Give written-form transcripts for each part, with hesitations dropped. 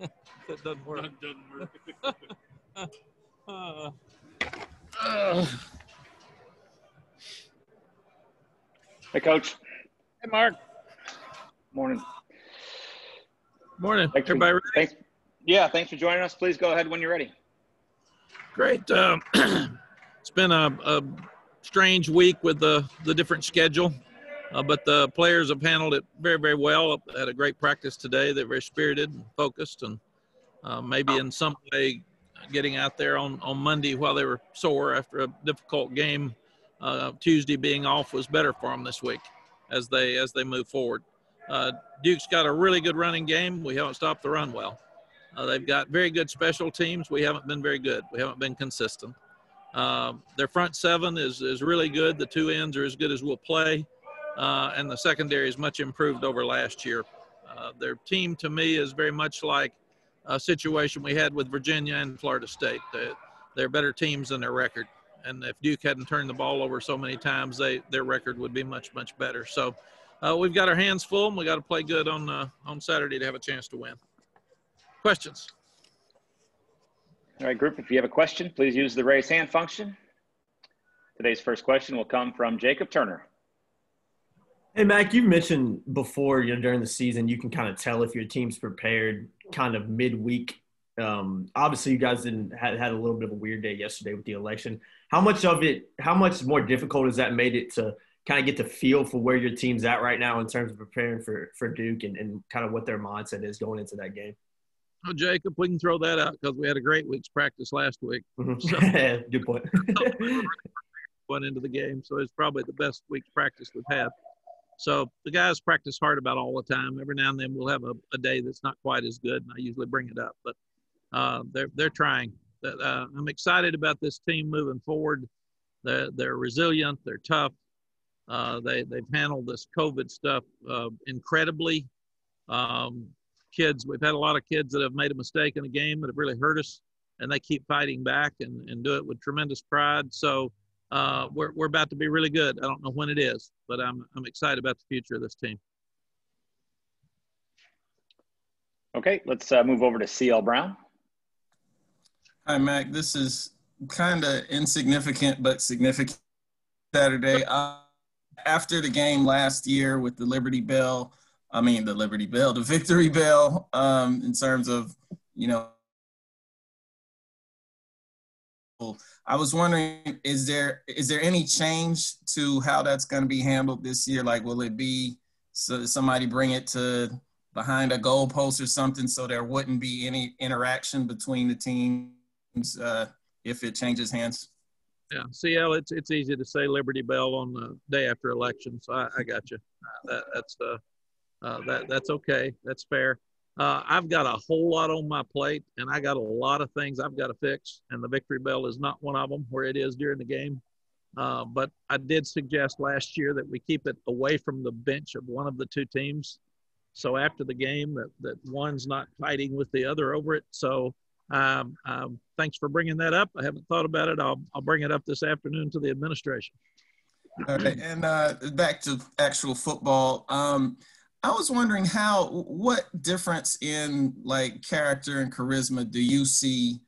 That doesn't work. That doesn't work. Hey, Coach. Hey, Mark. Morning. Morning. Everybody ready? Thanks for joining us. Please go ahead when you're ready. Great. It's been a strange week with the different schedule, but the players have handled it very, very well. Had a great practice today. They're very spirited and focused, and maybe in some way getting out there on Monday while they were sore after a difficult game. Tuesday being off was better for them this week as they move forward. Duke's got a really good running game. We haven't stopped the run well. They've got very good special teams. We haven't been very good. We haven't been consistent. Their front seven is really good. The two ends are as good as we'll play. And the secondary is much improved over last year. Their team, to me, is very much like a situation we had with Virginia and Florida State. They're better teams than their record. And if Duke hadn't turned the ball over so many times, their record would be much, much better. So we've got our hands full, and we got to play good on Saturday to have a chance to win. Questions? All right, group, if you have a question, please use the raise hand function. Today's first question will come from Jacob Turner. Hey, Mac, you've mentioned before, during the season, you can kind of tell if your team's prepared kind of midweek. Obviously, you guys had a little bit of a weird day yesterday with the election. How much more difficult has that made it to kind of get the feel for where your team's at right now in terms of preparing for Duke and kind of what their mindset is going into that game? Oh, Jacob, we can throw that out because we had a great week's practice last week. Mm-hmm. So, good point. Went into the game, so it's probably the best week's practice we've had. So the guys practice hard about all the time. Every now and then we'll have a day that's not quite as good, and I usually bring it up. But they're trying. I'm excited about this team moving forward. They're resilient. They're tough. They've handled this COVID stuff incredibly. We've had a lot of kids that have made a mistake in a game that have really hurt us, and they keep fighting back and do it with tremendous pride. So we're about to be really good. I don't know when it is, but I'm excited about the future of this team. Okay, let's move over to CL Brown. Hi, Mac. This is kind of insignificant but significant Saturday. After the game last year with the Victory Bell, in terms of, I was wondering, is there any change to how that's going to be handled this year? Like, will it be somebody bring it to behind a goalpost or something so there wouldn't be any interaction between the teams if it changes hands? Yeah, CL, it's easy to say Liberty Bell on the day after election, so I got you. That's okay. That's fair. I've got a whole lot on my plate, and I got a lot of things I've got to fix, and the Victory Bell is not one of them where it is during the game. But I did suggest last year that we keep it away from the bench of one of the two teams. So after the game, that one's not fighting with the other over it. So thanks for bringing that up. I haven't thought about it. I'll bring it up this afternoon to the administration. All right, and back to actual football. I was wondering what difference in like character and charisma do you see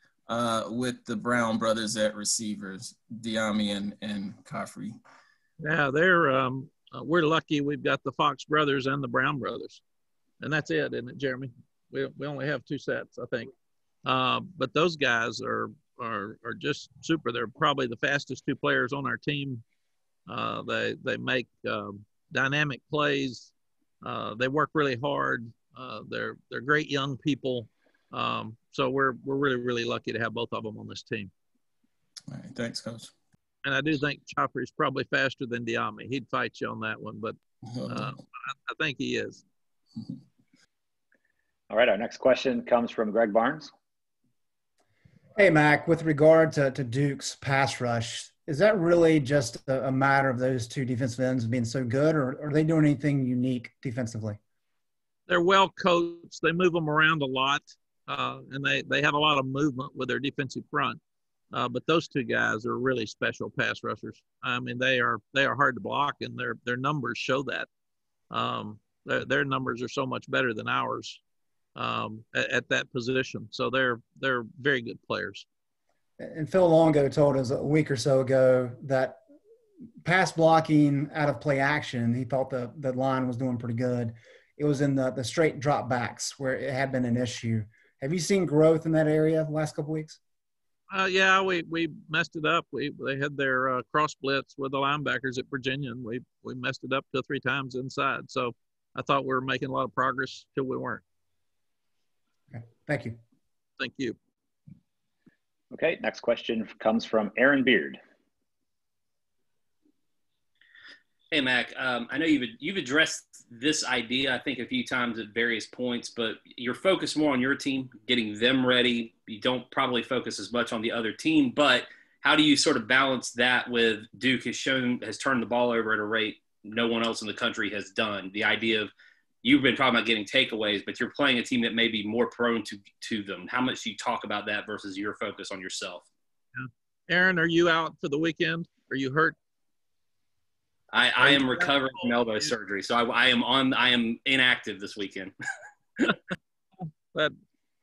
with the Brown brothers at receivers, Diami and Caffrey? Yeah, we're lucky we've got the Fox brothers and the Brown brothers, and that's it, isn't it, Jeremy? We only have two sets, I think. But those guys are just super. They're probably the fastest two players on our team. They make dynamic plays. They work really hard. They're great young people. So we're really, really lucky to have both of them on this team. All right, thanks, Coach. And I do think Chopper's probably faster than Diami. He'd fight you on that one, but I think he is. All right, our next question comes from Greg Barnes. Hey, Mac, with regard to Duke's pass rush, is that really just a matter of those two defensive ends being so good, or are they doing anything unique defensively? They're well coached. They move them around a lot, and they have a lot of movement with their defensive front. But those two guys are really special pass rushers. I mean, they are hard to block, and their numbers show that. Their numbers are so much better than ours. at that position. So they're very good players. And Phil Longo told us a week or so ago that pass blocking out of play action, he thought the line was doing pretty good. It was in the straight drop backs where it had been an issue. Have you seen growth in that area the last couple of weeks? Yeah, we messed it up. They had their cross blitz with the linebackers at Virginia, and we messed it up 2 or 3 times inside. So I thought we were making a lot of progress till we weren't. Okay. Thank you. Thank you. Okay, next question comes from Aaron Beard. Hey, Mac. I know you've addressed this idea, I think, a few times at various points, but you're focused more on your team, getting them ready. You don't probably focus as much on the other team, but how do you sort of balance that with Duke has turned the ball over at a rate no one else in the country has done? The idea of you've been talking about getting takeaways, but you're playing a team that may be more prone to them. How much do you talk about that versus your focus on yourself? Yeah. Aaron, are you out for the weekend? Are you hurt? I am recovering from elbow surgery, so I am inactive this weekend.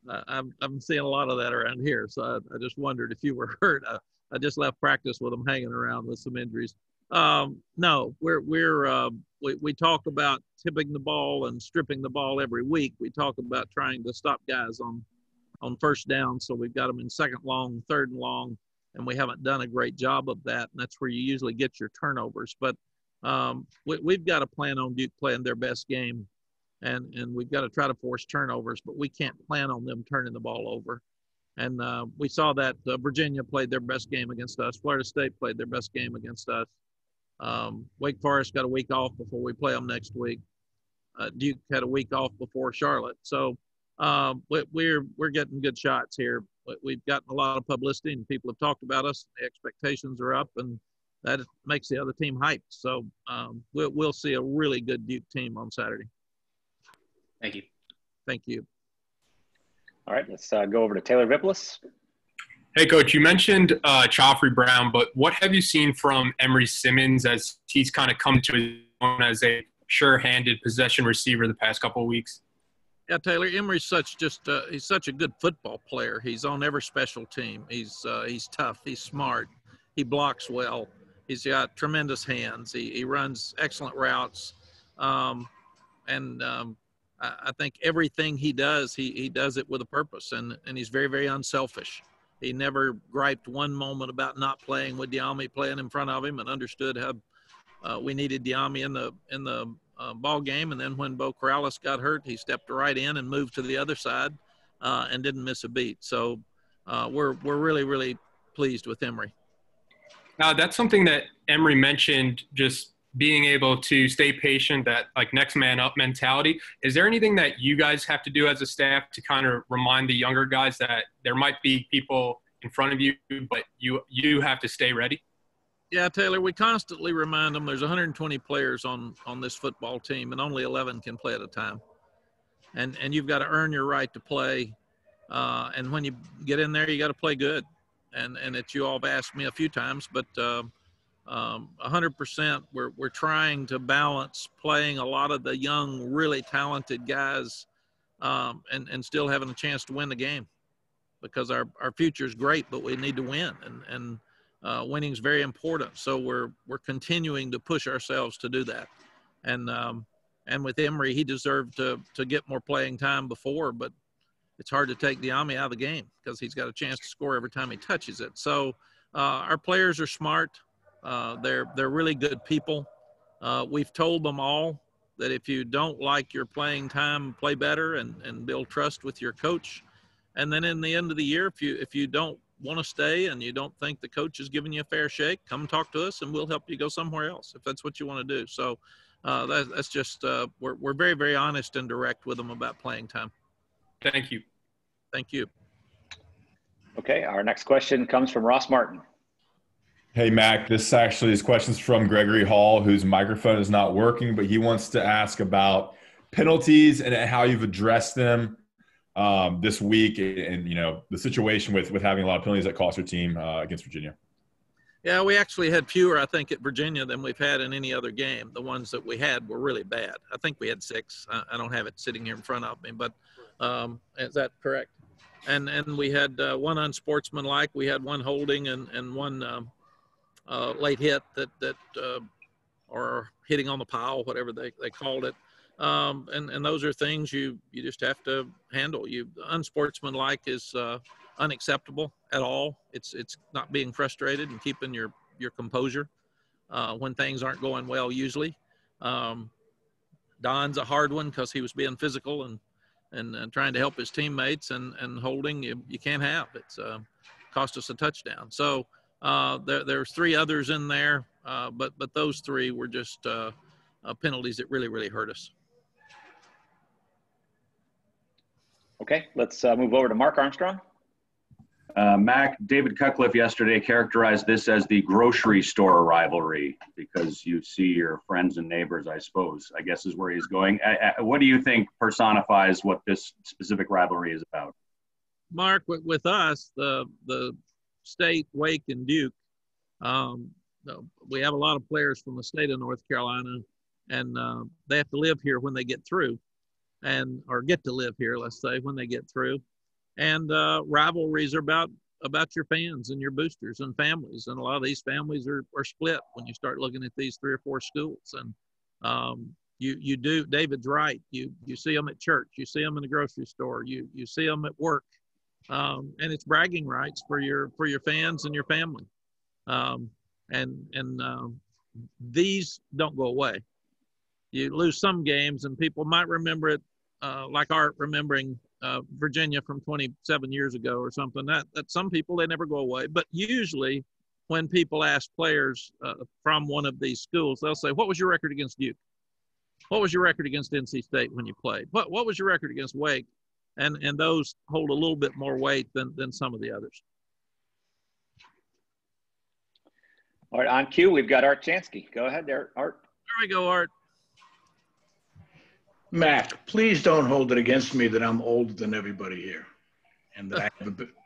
I'm seeing a lot of that around here, so I just wondered if you were hurt. I just left practice with them hanging around with some injuries. No, we talk about tipping the ball and stripping the ball every week. We talk about trying to stop guys on first down, so we've got them in second long, third and long, and we haven't done a great job of that, and that's where you usually get your turnovers. But we've got to plan on Duke playing their best game, and we've got to try to force turnovers, but we can't plan on them turning the ball over. And we saw that Virginia played their best game against us. Florida State played their best game against us. Wake Forest got a week off before we play them next week. Duke had a week off before Charlotte. So we're getting good shots here. We've gotten a lot of publicity, and people have talked about us. The expectations are up, and that makes the other team hyped. So we'll see a really good Duke team on Saturday. Thank you. Thank you. All right, let's go over to Taylor Vippolis. Hey, Coach, you mentioned Joffrey Brown, but what have you seen from Emery Simmons as he's kind of come to his own as a sure-handed possession receiver the past couple of weeks? Yeah, Taylor, Emery's he's such a good football player. He's on every special team. He's tough. He's smart. He blocks well. He's got tremendous hands. He runs excellent routes. I think everything he does, he does it with a purpose, and he's very, very unselfish. He never griped one moment about not playing with Diami playing in front of him, and understood how we needed Diami in the ball game. And then when Bo Corrales got hurt, he stepped right in and moved to the other side and didn't miss a beat. So we're really, really pleased with Emery. Now, that's something that Emery mentioned, just being able to stay patient, that like next man up mentality. Is there anything that you guys have to do as a staff to kind of remind the younger guys that there might be people in front of you, but you have to stay ready? Yeah, Taylor, we constantly remind them there's 120 players on this football team, and only 11 can play at a time. And you've got to earn your right to play. And when you get in there, you got to play good. And it's, you all have asked me a few times, but 100%, we're trying to balance playing a lot of the young, really talented guys and still having a chance to win the game, because our future is great, but we need to win, and winning is very important. So we're continuing to push ourselves to do that. And with Emery, he deserved to get more playing time before, but it's hard to take Diami out of the game because he's got a chance to score every time he touches it. So our players are smart. They're really good people. We've told them all that if you don't like your playing time, play better and build trust with your coach. And then in the end of the year, if you don't want to stay and you don't think the coach is giving you a fair shake, come talk to us and we'll help you go somewhere else if that's what you want to do. So that's just we're very, very honest and direct with them about playing time. Thank you. Thank you. Okay, our next question comes from Ross Martin. Hey, Mac, this question's from Gregory Hall, whose microphone is not working, but he wants to ask about penalties and how you've addressed them this week and, the situation with having a lot of penalties that cost your team against Virginia. Yeah, we actually had fewer, I think, at Virginia than we've had in any other game. The ones that we had were really bad. I think we had 6. I don't have it sitting here in front of me, but Is that correct? And we had one unsportsmanlike. We had one holding and one late hit that or hitting on the pile, whatever they called it. And those are things you just have to handle. Unsportsmanlike is unacceptable at all. It's not being frustrated and keeping your composure when things aren't going well usually. Don's a hard one because he was being physical and trying to help his teammates, and holding you can't have. It's cost us a touchdown. So there's three others in there, but those three were just penalties that really hurt us. Okay, let's move over to Mark Armstrong. Mac, David Cutcliffe yesterday characterized this as the grocery store rivalry because you see your friends and neighbors, I suppose, I guess is where he's going. What do you think personifies what this specific rivalry is about? Mark, with us, the state, Wake, and Duke, we have a lot of players from the state of North Carolina, and they have to live here when they get through, or get to live here, let's say, when they get through. And rivalries are about your fans and your boosters and families. And a lot of these families are split when you start looking at these 3 or 4 schools. And you do, David's right. You see them at church. You see them in the grocery store. You see them at work. And it's bragging rights for your fans and your family. And these don't go away. You lose some games, and people might remember it like Art remembering Virginia from 27 years ago or something. That some people, they never go away. But usually when people ask players from one of these schools, they'll say, what was your record against Duke? What was your record against NC State when you played? What was your record against Wake? And those hold a little bit more weight than some of the others. All right, on cue, we've got Art Chansky. Go ahead there, Art. There we go, Art. Mac, please don't hold it against me that I'm older than everybody here and that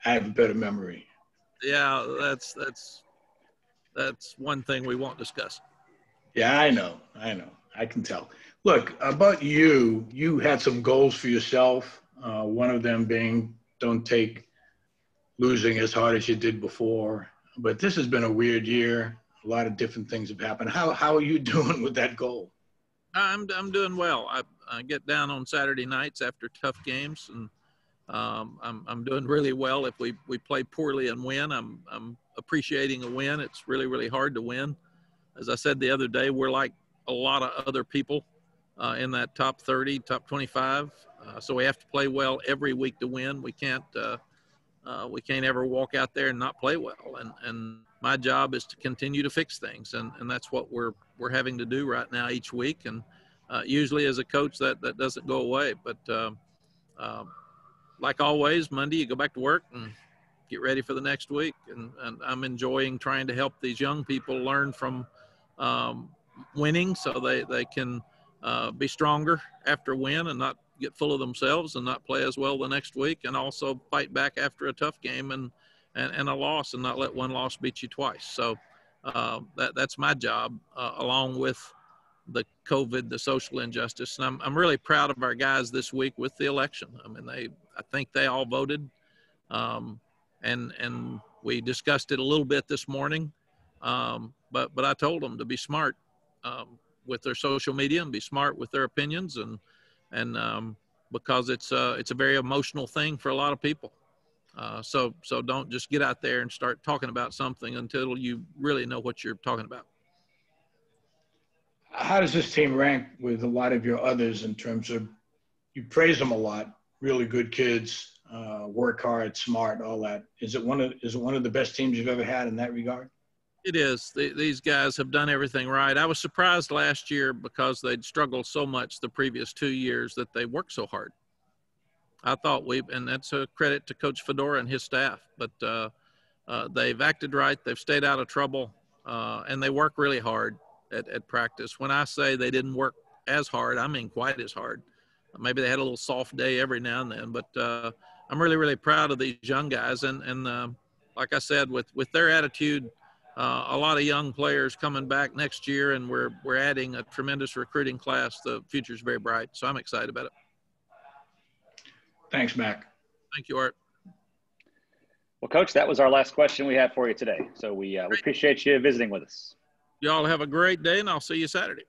I have a better memory. Yeah, that's one thing we won't discuss. Yeah, I know. I can tell. Look, about you had some goals for yourself. One of them being don't take losing as hard as you did before. But this has been a weird year. A lot of different things have happened. How are you doing with that goal? I'm doing well. I get down on Saturday nights after tough games, and I'm doing really well. If we play poorly and win, I'm appreciating a win. It's really hard to win. As I said the other day, we're like a lot of other people in that top 30, top 25. So we have to play well every week to win. We can't ever walk out there and not play well. And my job is to continue to fix things, and that's what we're having to do right now each week. And usually as a coach that doesn't go away. But like always, Monday you go back to work and get ready for the next week. And I'm enjoying trying to help these young people learn from winning so they can be stronger after a win and not get full of themselves and not play as well the next week, and also fight back after a tough game and a loss and not let one loss beat you twice. So that's my job, along with the COVID, the social injustice. And I'm really proud of our guys this week with the election. I mean, I think they all voted, and we discussed it a little bit this morning. But I told them to be smart with their social media and be smart with their opinions, and because it's a very emotional thing for a lot of people. So don't just get out there and start talking about something until you really know what you're talking about. How does this team rank with a lot of your others in terms of, you praise them a lot, really good kids, work hard, smart, all that. Is it one of the best teams you've ever had in that regard? It is. These guys have done everything right. I was surprised last year because they'd struggled so much the previous 2 years that they worked so hard. I thought and that's a credit to Coach Fedora and his staff, but they've acted right. They've stayed out of trouble, and they work really hard at practice. When I say they didn't work as hard, I mean quite as hard. Maybe they had a little soft day every now and then, but I'm really proud of these young guys. And like I said, with their attitude, a lot of young players coming back next year, and we're adding a tremendous recruiting class. The future's very bright, so I'm excited about it. Thanks, Mac. Thank you, Art. Well, Coach, that was our last question we have for you today. So we appreciate you visiting with us. Y'all have a great day, and I'll see you Saturday.